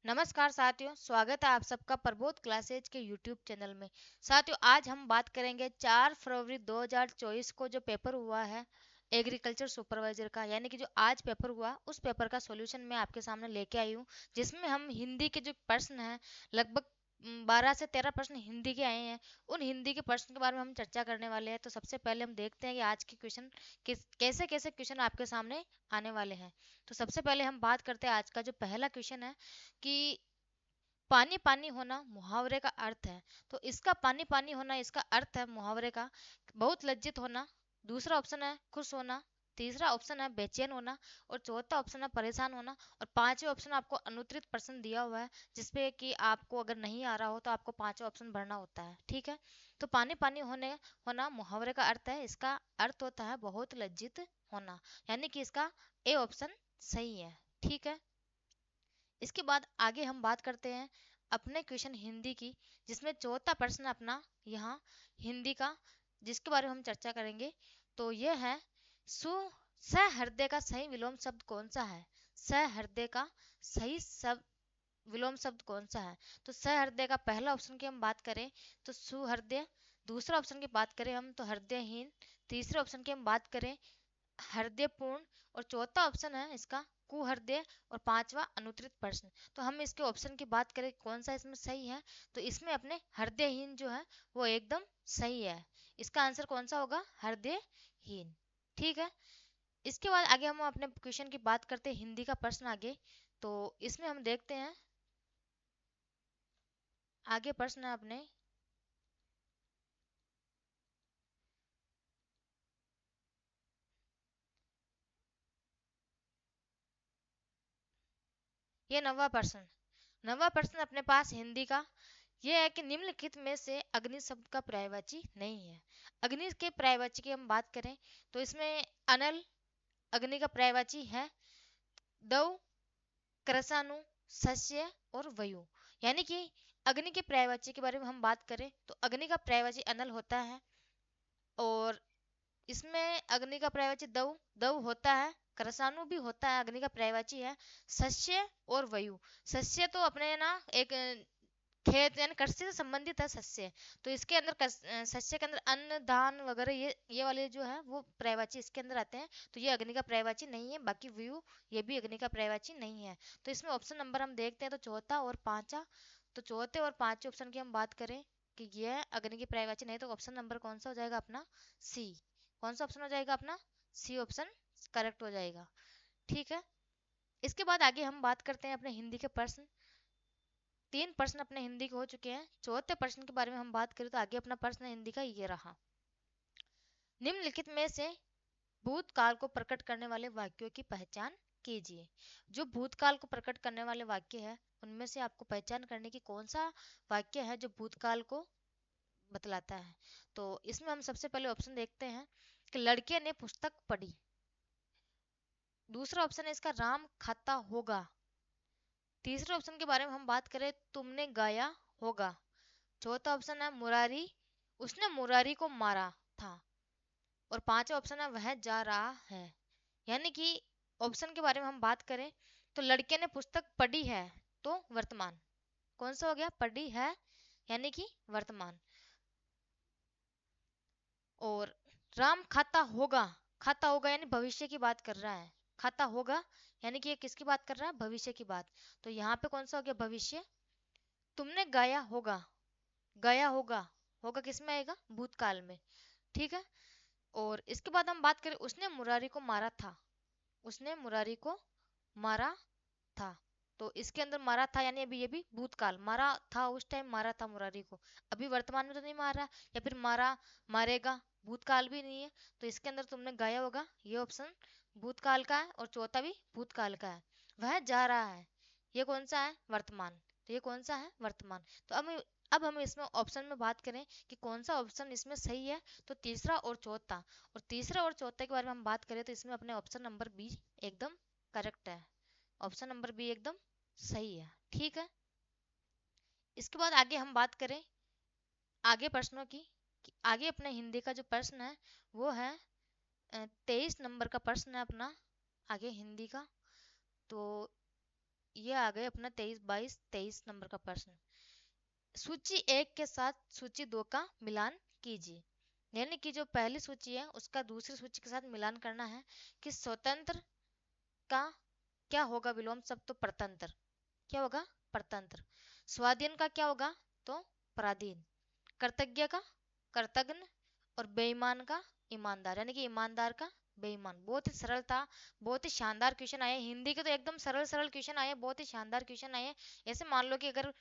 नमस्कार साथियों, स्वागत है आप सबका प्रबोध क्लासेज के यूट्यूब चैनल में। साथियों, आज हम बात करेंगे 4 फरवरी 2024 को जो पेपर हुआ है एग्रीकल्चर सुपरवाइजर का, यानी कि जो आज पेपर हुआ उस पेपर का सॉल्यूशन मैं आपके सामने लेके आई हूँ, जिसमें हम हिंदी के जो प्रश्न हैं लगभग 12 से 13 प्रश्न हिंदी के आए हैं। उन हिंदी के प्रश्न के बारे में हम चर्चा करने वाले हैं। तो सबसे पहले हम देखते हैं कि आज के क्वेश्चन कैसे कैसे क्वेश्चन आपके सामने आने वाले हैं। तो सबसे पहले हम बात करते हैं आज का जो पहला क्वेश्चन है कि पानी पानी होना मुहावरे का अर्थ है। तो इसका पानी पानी होना इसका अर्थ है मुहावरे का बहुत लज्जित होना। दूसरा ऑप्शन है खुश होना। तीसरा ऑप्शन है बेचैन होना। और चौथा ऑप्शन है परेशान होना। और पांचवें ऑप्शन आपको अनुत्तरित प्रश्न दिया हुआ है, जिसपे कि आपको अगर नहीं आ रहा हो तो आपको पांचवा ऑप्शन भरना होता है। ठीक है। तो पानी पानी होने होना मुहावरे का अर्थ है, इसका अर्थ होता है बहुत लज्जित होना, यानी कि इसका ए ऑप्शन सही है। ठीक है। इसके बाद आगे हम बात करते हैं अपने क्वेश्चन हिंदी की, जिसमें चौथा प्रश्न अपना यहाँ हिंदी का, जिसके बारे में हम चर्चा करेंगे। तो यह है सु सहृदय का सही विलोम शब्द कौन सा है। सहृदय का सही शब्द विलोम शब्द कौन सा है। तो सहृदय का पहला ऑप्शन की हम बात करें तो सुहृदय। दूसरा ऑप्शन की बात करें हम तो हृदयहीन। तीसरे ऑप्शन की हम बात करें हृदयपूर्ण। और चौथा ऑप्शन है इसका कुहृदय। और पांचवा अनुत्तरित प्रश्न। तो हम इसके ऑप्शन की बात करें कौन सा इसमें सही है, तो इसमें अपने हृदयहीन जो है वो एकदम सही है। इसका आंसर कौन सा होगा, हृदयहीन। ठीक है। इसके बाद आगे हम अपने क्वेश्चन की बात करते हैं हिंदी का प्रश्न आगे। तो इसमें हम देखते हैं आगे प्रश्न है अपने ये नवा प्रश्न अपने पास हिंदी का यह है कि निम्नलिखित में से अग्नि शब्द का पर्यायवाची नहीं है। अग्नि के पर्यायवाची की हम बात करें तो इसमें अनल अग्नि का पर्यायवाची है। दव, कृषाणु, सस्य और वायु। यानी कि अग्नि के पर्यायवाची के बारे में हम बात करें तो अग्नि का पर्यायवाची अनल होता है। और इसमें अग्नि का पर्यायवाची दव दव होता है। कृषाणु भी होता है, अग्नि का पर्यायवाची है। सस्य और वायु। सस्य तो अपने ना एक खेत यानी कृषि से संबंधित है सस्य। तो इसके अंदर सस्य के अंदर अन्न धान वगैरह ये वाले जो है वो पर्यायवाची इसके अंदर आते हैं। तो ये अग्नि का पर्यायवाची नहीं है। बाकी व्यू ये भी अग्नि का पर्यायवाची नहीं है। तो इसमें ऑप्शन नंबर हम देखते हैं तो चौथा और पांचा। तो चौथे और पांचवें ऑप्शन की हम बात करें कि यह अग्नि की पर्यायवाची नहीं, तो ऑप्शन नंबर कौन सा हो जाएगा अपना सी। कौन सा ऑप्शन हो जाएगा अपना सी ऑप्शन करेक्ट हो जाएगा। ठीक है। इसके बाद आगे हम बात करते हैं अपने हिंदी के प्रश्न। तीन प्रश्न अपने हिंदी के हो चुके हैं। चौथे प्रश्न के बारे में हम बात करें तो आगे अपना प्रश्न हिंदी का ये रहा। निम्नलिखित में से भूतकाल को प्रकट करने वाले वाक्यों की पहचान कीजिए। जो भूतकाल को प्रकट करने वाले वाक्य है उनमें से आपको पहचान करने की कौन सा वाक्य है जो भूतकाल को बतलाता है। तो इसमें हम सबसे पहले ऑप्शन देखते हैं कि लड़के ने पुस्तक पढ़ी। दूसरा ऑप्शन है इसका राम खाता होगा। तीसरे ऑप्शन के बारे में हम बात करें तुमने गाया होगा। चौथा ऑप्शन है मुरारी उसने मुरारी को मारा था। और पांचवा ऑप्शन है वह जा रहा है। यानी कि ऑप्शन के बारे में हम बात करें तो लड़के ने पुस्तक पढ़ी है तो वर्तमान कौन सा हो गया, पढ़ी है यानी कि वर्तमान। और राम खाता होगा यानी भविष्य की बात कर रहा है। खाता होगा यानी कि ये किसकी बात कर रहा है, भविष्य की बात। तो यहाँ पे कौन सा हो गया भविष्य। तुमने गाया होगा, गया होगा, होगा किस में आएगा भूतकाल में। ठीक है। और इसके बाद हम बात करें उसने मुरारी को मारा था। उसने मुरारी को मारा था। तो इसके अंदर मारा था यानी अभी ये भी भूतकाल, मारा था उस टाइम मारा था मुरारी को। अभी वर्तमान में तो नहीं मारा। या फिर मारा मारेगा, भूतकाल भी नहीं है। तो इसके अंदर तुमने गाया होगा ये ऑप्शन भूतकाल का है। और चौथा भी भूतकाल का है। वह जा रहा है ये कौन सा है, वर्तमान। तो ये कौन सा है, वर्तमान। तो अब हम इसमें ऑप्शन में बात करें कि कौन सा ऑप्शन इसमें सही है, तो तीसरा और चौथा। और तीसरा और चौथा के बारे में हम बात करें तो इसमें अपने ऑप्शन नंबर बी एकदम करेक्ट है। ऑप्शन नंबर बी एकदम सही है। ठीक है। इसके बाद आगे हम बात करें आगे प्रश्नों की कि आगे अपने हिंदी का जो प्रश्न है वो है 23 नंबर का प्रश्न है अपना आगे हिंदी का। तो ये आ गए अपना 23, 22, 23 नंबर का प्रश्न। सूची एक के साथ सूची दो का मिलान कीजिए। यानी कि जो पहली सूची है उसका दूसरी सूची के साथ मिलान करना है कि स्वतंत्र का क्या होगा विलोम शब्द, तो परतंत्र। क्या होगा? परतंत्र। स्वाधीन का क्या होगा? तो पराधीन। कृतज्ञ का कृतघ्न। और बेईमान का ईमानदार, यानी कि ईमानदार का बेईमान। बहुत ही सरल था, बहुत ही शानदार क्वेश्चन आए हिंदी के, तो एकदम सरल सरल क्वेश्चन आए, बहुत ही शानदार क्वेश्चन आए। ऐसे मान लो कि अगर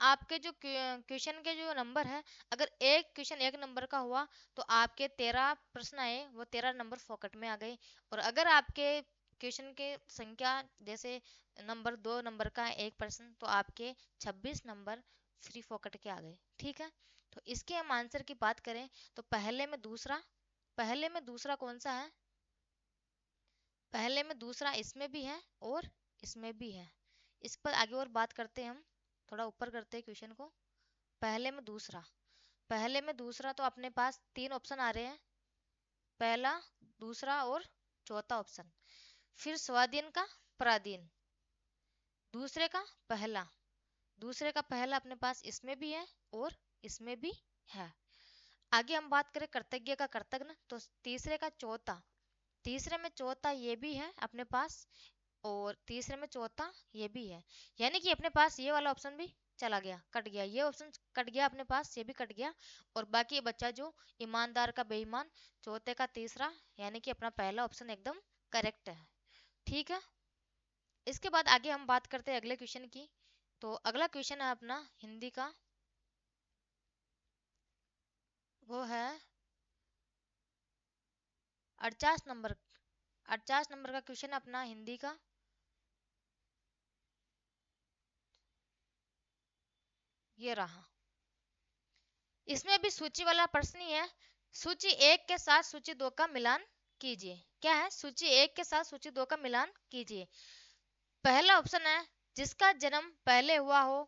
आपके जो क्वेश्चन के जो नंबर है, अगर एक क्वेश्चन एक नंबर का हुआ तो आपके 13 प्रश्न आए, वो 13 नंबर फोकट में आ गए। और अगर आपके क्वेश्चन के संख्या जैसे नंबर 2 नंबर का एक प्रश्न, तो आपके 26 नंबर फ्री फोकट के आ गए। ठीक है, तो इसके हम आंसर की बात करें तो पहले में दूसरा कौन सा है? पहले में दूसरा इसमें भी है और इसमें भी है। इस पर आगे और बात करते हैं हम, थोड़ा ऊपर करते हैं क्वेश्चन को। पहले में दूसरा तो अपने पास तीन ऑप्शन आ रहे हैं, पहला, दूसरा और चौथा ऑप्शन। फिर स्वाधीन का पराधीन, दूसरे का पहला, दूसरे का पहला अपने पास इसमें भी है और इसमें भी है। आगे हम बात करें कृतज्ञ का कृतघ्न, तो तीसरे का चौथा, तीसरे में चौथा ये भी है अपने पास, और तीसरे में चौथा ये भी है। यानी कि अपने पास ये वाला ऑप्शन भी चला गया, कट गया, ये ऑप्शन कट गया अपने पास, ये भी कट गया। और बाकी बचा जो ईमानदार का बेईमान, चौथे का तीसरा, यानी कि अपना पहला ऑप्शन एकदम करेक्ट है। ठीक है, इसके बाद आगे हम बात करते हैं अगले क्वेश्चन की। तो अगला क्वेश्चन है अपना हिंदी का, वो है 48 नंबर, 48 नंबर का क्वेश्चन अपना हिंदी का। ये रहा, इसमें भी सूची वाला प्रश्न ही है। सूची एक के साथ सूची दो का मिलान कीजिए। क्या है? सूची एक के साथ सूची दो का मिलान कीजिए। पहला ऑप्शन है जिसका जन्म पहले हुआ हो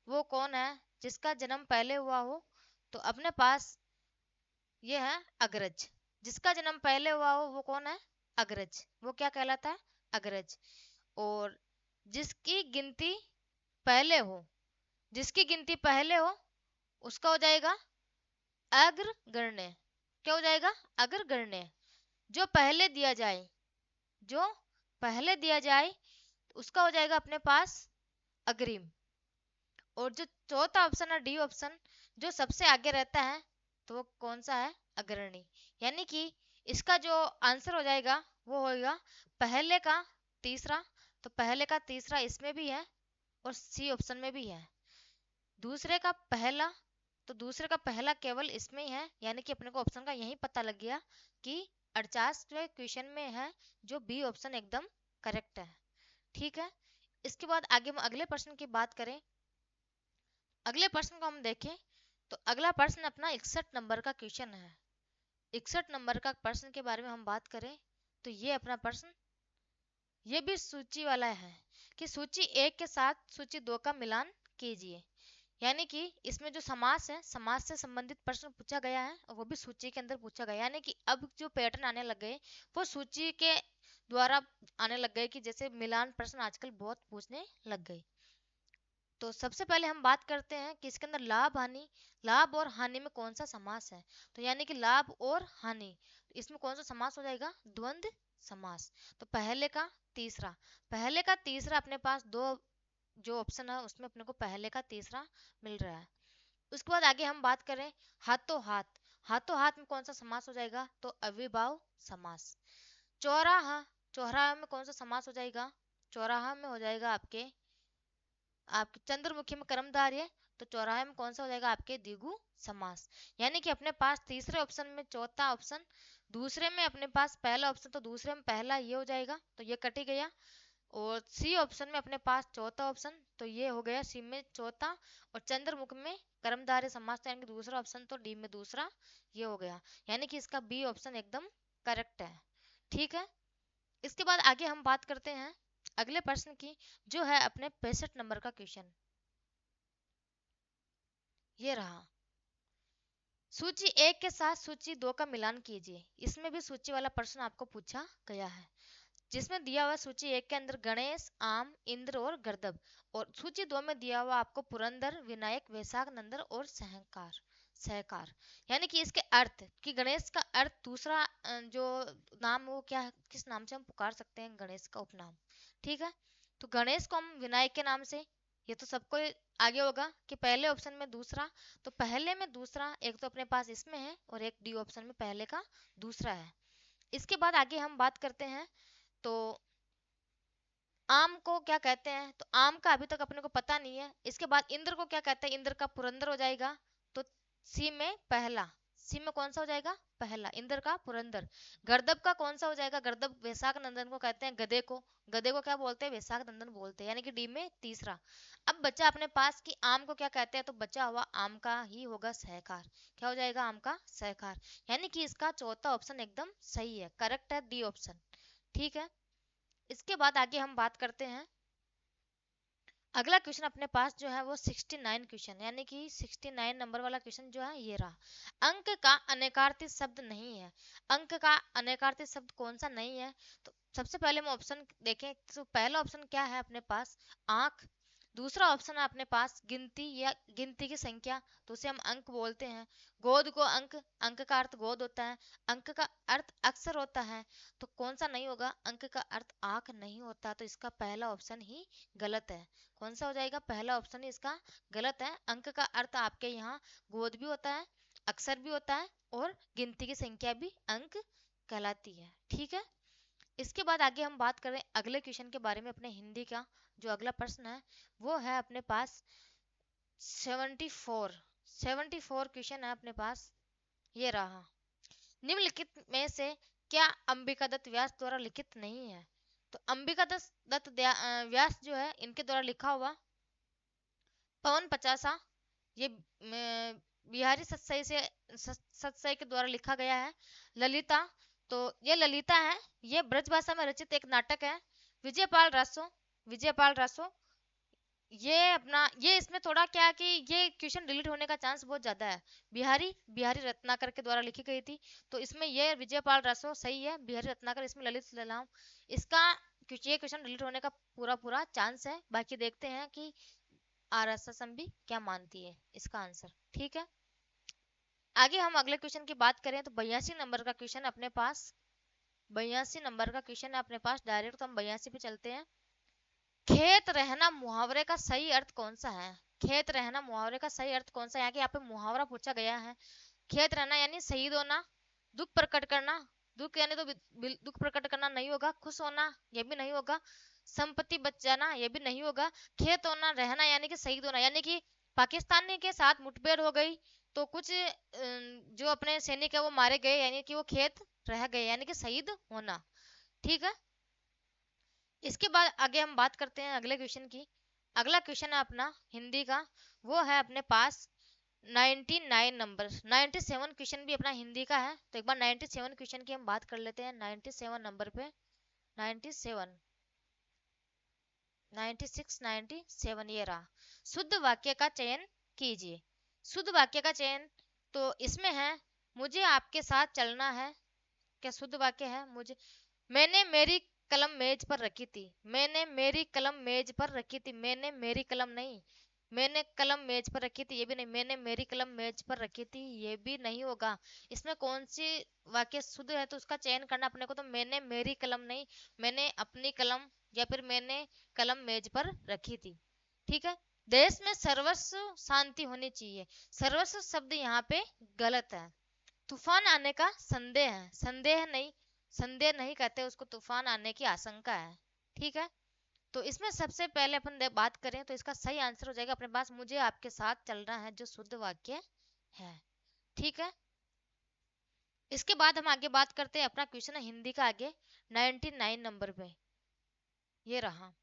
वो कौन है? जिसका जन्म पहले हुआ हो, तो अपने पास ये है अग्रज। जिसका जन्म पहले हुआ हो वो कौन है? अग्रज। वो क्या कहलाता है? अग्रज। और जिसकी गिनती पहले हो, जिसकी गिनती पहले हो उसका हो जाएगा अग्रगण्य। क्या हो जाएगा? अग्रगण्य। जो पहले दिया जाए, जो पहले दिया जाए उसका हो जाएगा अपने पास अग्रिम। और जो चौथा ऑप्शन है डी ऑप्शन, जो सबसे आगे रहता है, तो वो कौन सा है? अग्रणी। यानी कि इसका जो आंसर हो जाएगा वो होगा पहले का तीसरा। तो पहले का तीसरा इसमें भी है और सी ऑप्शन में भी है। दूसरे का पहला, तो दूसरे का पहला केवल इसमें ही है, यानी कि अपने को ऑप्शन का यही पता लग गया कि 48वें क्वेश्चन में है, जो बी ऑप्शन एकदम करेक्ट है। ठीक है, इसके बाद आगे हम अगले प्रश्न की बात करें। अगले प्रश्न को हम देखें तो अगला प्रश्न अपना 61 नंबर का क्वेश्चन है। 61 नंबर का प्रश्न के बारे में हम बात करें तो ये अपना प्रश्न, ये भी सूची वाला है कि सूची एक के साथ सूची दो का मिलान कीजिए। यानी कि इसमें जो समास है, समास से संबंधित प्रश्न पूछा गया है और वो भी सूची के अंदर पूछा गया। यानी कि अब जो पैटर्न आने लग गए वो सूची के द्वारा आने लग गए, कि जैसे मिलान प्रश्न आजकल बहुत पूछने लग गए। तो सबसे पहले हम बात करते हैं कि इसके अंदर लाभ हानि, लाभ और हानि में कौन सा समास है। तो यानी कि लाभ और हानि, इसमें कौन सा समास हो जाएगा? द्वंद्व समास। तो पहले का तीसरा, पहले का तीसरा अपने पास दो जो ऑप्शन है उसमें अपने को पहले का तीसरा मिल रहा है। उसके बाद आगे हम बात करें हाथों हाथ, हाथों हाथ में कौन सा समास हो जाएगा? तो अविभाव समास। चौराहा, चौराहा में कौन सा समास हो जाएगा? चौराहा में हो जाएगा आपके, आपके चंद्रमुखी में कर्मधारय है, तो चौराहे में कौन सा हो जाएगा? आपके द्विगु समास। यानी कि अपने पास तीसरे ऑप्शन में चौथा ऑप्शन, दूसरे में अपने पास पहला ऑप्शन, तो दूसरे में पहला ये हो जाएगा, तो ये कट ही गया। और सी ऑप्शन में अपने पास चौथा ऑप्शन, तो ये हो गया सी में चौथा। और चंद्रमुख में कर्मधारय समास, तो यानी कि दूसरा ऑप्शन, तो डी में दूसरा, ये हो गया। यानी कि इसका बी ऑप्शन एकदम करेक्ट है। ठीक है, इसके बाद आगे हम बात करते हैं अगले प्रश्न की, जो है अपने 65 नंबर का क्वेश्चन। ये रहा, सूची एक के साथ सूची दो का मिलान कीजिए। इसमें भी सूची वाला प्रश्न आपको पूछा गया है। जिसमें दिया हुआ सूची 1 के अंदर गणेश, आम, इंद्र और गर्दभ, और सूची 2 में दिया हुआ आपको पुरंदर, विनायक, वैशाख नंदन और सहकार सहकार। यानी कि इसके अर्थ कि गणेश का अर्थ दूसरा जो नाम वो क्या है, किस नाम से हम पुकार सकते हैं गणेश का उपनाम। ठीक है, तो गणेश को हम विनायक के नाम से, ये तो सबको आगे होगा कि पहले ऑप्शन में दूसरा, तो पहले में दूसरा एक तो अपने पास इसमें है और एक डी ऑप्शन में पहले का दूसरा है। इसके बाद आगे हम बात करते हैं, तो आम को क्या कहते हैं, तो आम का अभी तक अपने को पता नहीं है। इसके बाद इंद्र को क्या कहते हैं, इंद्र का पुरंदर हो जाएगा, तो सी में पहला, सी में कौन सा हो जाएगा, पहला, इंद्र का पुरंदर। गर्दभ का कौन सा हो जाएगा, गर्दभ वैशाख नंदन को कहते हैं, गधे को, गधे को क्या बोलते हैं, वैशाख नंदन बोलते हैं, यानी कि डी में तीसरा। अब बचा अपने पास कि आम को क्या कहते हैं, तो बचा हुआ आम का ही होगा सहकार। क्या हो जाएगा, आम का सहकार, यानी कि इसका चौथा ऑप्शन एकदम सही है, करेक्ट है डी ऑप्शन। ठीक है, इसके बाद आगे हम बात करते हैं, अगला क्वेश्चन अपने पास जो है वो 69 क्वेश्चन, यानी कि 69 नंबर वाला क्वेश्चन जो है ये रहा। अंक का अनेकार्थी शब्द नहीं है, अंक का अनेकार्थी शब्द कौन सा नहीं है, तो सबसे पहले हम ऑप्शन देखें, तो पहला ऑप्शन क्या है अपने पास, आंख। दूसरा ऑप्शन है अपने पास गिनती या गिनती की संख्या, तो उसे हम अंक बोलते हैं। गोद को अंक, अंक का अर्थ गोद होता है, अंक का अर्थ अक्षर होता है, तो कौन सा नहीं होगा, अंक का अर्थ आंख नहीं होता, तो इसका पहला ऑप्शन ही गलत है। कौन सा हो जाएगा, पहला ऑप्शन ही इसका गलत है। अंक का अर्थ आपके यहाँ गोद भी होता है, अक्षर भी होता है, और गिनती की संख्या भी अंक कहलाती है। ठीक है, इसके बाद आगे हम बात करें अगले क्वेश्चन के बारे में, अपने हिंदी का जो अगला प्रश्न है वो है अपने पास 74 क्वेश्चन है अपने पास, ये रहा। निम्नलिखित में से क्या अंबिका दत्त व्यास द्वारा लिखित नहीं है, तो अंबिका दत्त व्यास जो है इनके द्वारा लिखा हुआ पवन पचासा, ये बिहारी सत्सई के द्वारा लिखा गया है। ललिता, तो ये ललिता है, ये ब्रज भाषा में रचित एक नाटक है। विजयपाल रासो, ये अपना, ये इसमें थोड़ा क्या है कि ये क्वेश्चन डिलीट होने का चांस बहुत ज्यादा है। बिहारी रत्नाकर के द्वारा लिखी गई थी, तो इसमें ये विजयपाल रासो सही है, बिहारी रत्नाकर, इसमें ललित ललाम, इसका ये क्वेश्चन डिलीट होने का पूरा पूरा चांस है। बाकी देखते हैं कि आरएसएस भी क्या मानती है इसका आंसर। ठीक है, आगे हम अगले क्वेश्चन की बात करें, तो 82 नंबर का क्वेश्चन अपने पास, 82 नंबर का क्वेश्चन है अपने पास, डायरेक्ट तो हम 82 पे चलते हैं। खेत रहना मुहावरे का सही अर्थ कौन सा है, खेत रहना मुहावरे का सही अर्थ कौन सा है, यहाँ पे मुहावरा पूछा गया है। खेत रहना यानी शहीद होना, दुख प्रकट करना, दुख यानी तो दुख प्रकट करना नहीं होगा, खुश होना ये भी नहीं होगा, संपत्ति बच जाना ये भी नहीं होगा। खेत होना, रहना यानी कि शहीद होना, यानी कि पाकिस्तानी के साथ मुठभेड़ हो गई, तो कुछ जो अपने सैनिक है वो मारे गए, यानी कि वो खेत रह गए, यानी कि शहीद होना। ठीक है, इसके बाद आगे हम बात करते हैं अगले क्वेश्चन की। अगला क्वेश्चन है अपना हिंदी का, वो है अपने पास 99 नंबर, 97 क्वेश्चन भी अपना हिंदी का है, तो एक बार 97 क्वेश्चन की हम बात कर लेते हैं। 97 नंबर पे, 97, 96, 97 ये रहा। शुद्ध वाक्य का चयन कीजिए, शुद्ध वाक्य का चयन, तो इसमें है मुझे आपके साथ चलना है, क्या शुद्ध वाक्य है, मुझे, मैंने मेरी कलम मेज पर रखी थी, मैंने मेरी कलम मेज पर रखी थी, मैंने मेरी कलम नहीं, मैंने कलम मेज पर रखी थी ये भी नहीं, मैंने मेरी कलम मेज पर रखी थी ये भी नहीं होगा। इसमें कौन सी वाक्य शुद्ध है, तो उसका चयन करना अपने को, तो मैंने मेरी कलम नहीं, मैंने अपनी कलम, या फिर मैंने कलम मेज पर रखी थी। ठीक है, देश में सर्वस्व शांति होनी चाहिए, सर्वस्व शब्द यहाँ पे गलत है। तूफान आने का संदेह है, संदेह नहीं, संदेह नहीं कहते उसको, तूफान आने की आशंका है। ठीक है, तो इसमें सबसे पहले अपन बात करें, तो इसका सही आंसर हो जाएगा अपने पास मुझे आपके साथ चलना है, जो शुद्ध वाक्य है। ठीक है, इसके बाद हम आगे बात करते हैं, अपना क्वेश्चन है हिंदी का आगे 99 नंबर पे, ये रहा।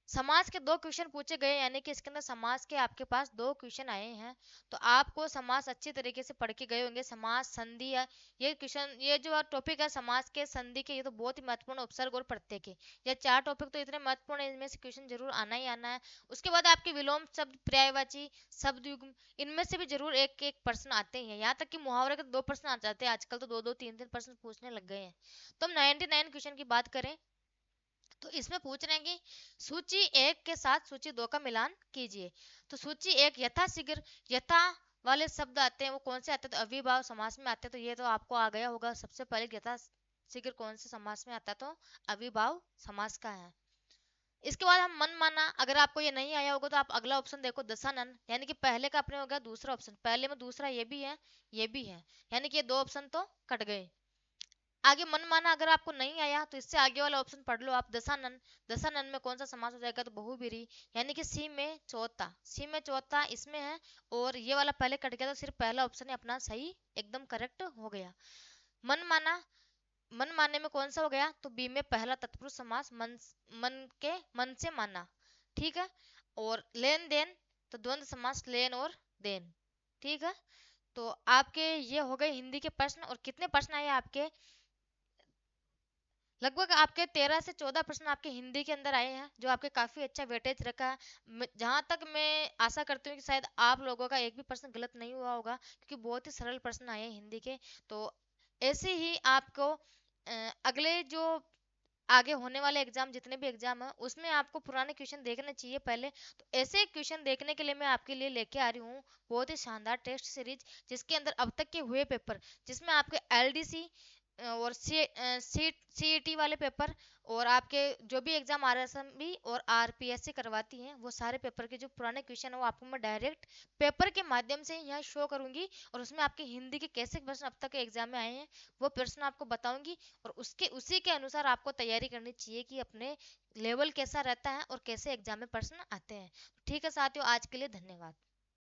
समाज के दो क्वेश्चन पूछे गए, यानी कि इसके अंदर समाज के आपके पास दो क्वेश्चन आए हैं, तो आपको समाज अच्छी तरीके से पढ़ के गए होंगे। समाज, संधि है, ये क्वेश्चन, ये जो टॉपिक है समाज के, संधि के, ये तो बहुत ही महत्वपूर्ण, उपसर्ग और प्रत्यय के, ये चार टॉपिक तो इतने महत्वपूर्ण है, इनमें से क्वेश्चन जरूर आना ही आना है। उसके बाद आपके विलोम शब्द, पर्यायवाची शब्द युग्म, इनमें से भी जरूर एक एक प्रश्न आते हैं, यहाँ तक कि मुहावरे के दो प्रश्न आ जाते हैं आजकल, तो दो दो तीन तीन प्रश्न पूछने लग गए हैं। तो हम 99 क्वेश्चन की बात करें, तो इसमें पूछ रहे हैं कि सूची एक के साथ सूची दो का मिलान कीजिए। तो सूची एक यथाशीघ्र, यथा वाले शब्द आते हैं वो कौन से आते हैं, तो अविभाव समास में आते हैं। तो ये तो आपको आ गया होगा सबसे पहले, यथाशीघ्र कौन से समास में आता है, तो अविभाव समास का है। इसके बाद हम मन माना, अगर आपको ये नहीं आया होगा तो आप अगला ऑप्शन देखो, दशानन, यानी कि पहले का अपने हो गया दूसरा ऑप्शन, पहले में दूसरा ये भी है, ये भी है, यानी कि ये दो ऑप्शन तो कट गए। आगे मन माना अगर आपको नहीं आया तो इससे आगे वाला ऑप्शन पढ़ लो आप, दशानन। दशानन में कौन सा समास हो जाएगा, तो बहुब्रीहि, यानी कि सी में चौथा, सी में चौथा इसमें है, और ये वाला पहले कट गया तो सिर्फ पहला ऑप्शन ही अपना सही एकदम करेक्ट हो गया। मन माना, मन माने में कौन सा हो गया, तो बी में पहला तत्पुरुष समास, मन, मन के मन से माना, ठीक है। और लेन देन, तो द्वंद्व समास लेन और देन, ठीक है। तो आपके ये हो गए हिंदी के प्रश्न। और कितने प्रश्न आए आपके, लगभग आपके 13 से 14 प्रश्न आपके हिंदी के अंदर आए हैं, जो आपके काफी अच्छा वेटेज रखा है। जहां तक मैं आशा करती हूँ कि शायद आप लोगों का एक भी प्रश्न गलत नहीं हुआ होगा, क्योंकि बहुत ही सरल प्रश्न आए हैं हिंदी के। तो ऐसे ही आपको अगले जो आगे होने वाले एग्जाम, जितने भी एग्जाम है उसमें आपको पुराने क्वेश्चन देखने चाहिए पहले। तो ऐसे क्वेश्चन देखने के लिए मैं आपके लिए लेके आ रही हूँ बहुत ही शानदार टेस्ट सीरीज, जिसके अंदर अब तक के हुए पेपर, जिसमें आपके एलडीसी और सीईटी वाले पेपर, और आपके जो भी एग्जाम आरएसएम और आरपीएससी करवाती हैं, वो सारे पेपर के जो पुराने क्वेश्चन है वो आपको मैं डायरेक्ट पेपर के माध्यम से यहाँ शो करूंगी। और उसमें आपके हिंदी के कैसे प्रश्न अब तक के एग्जाम में आए हैं वो प्रश्न आपको बताऊंगी, और उसके उसी के अनुसार आपको तैयारी करनी चाहिए कि अपने लेवल कैसा रहता है और कैसे एग्जाम में प्रश्न आते हैं। ठीक है साथियों, आज के लिए धन्यवाद।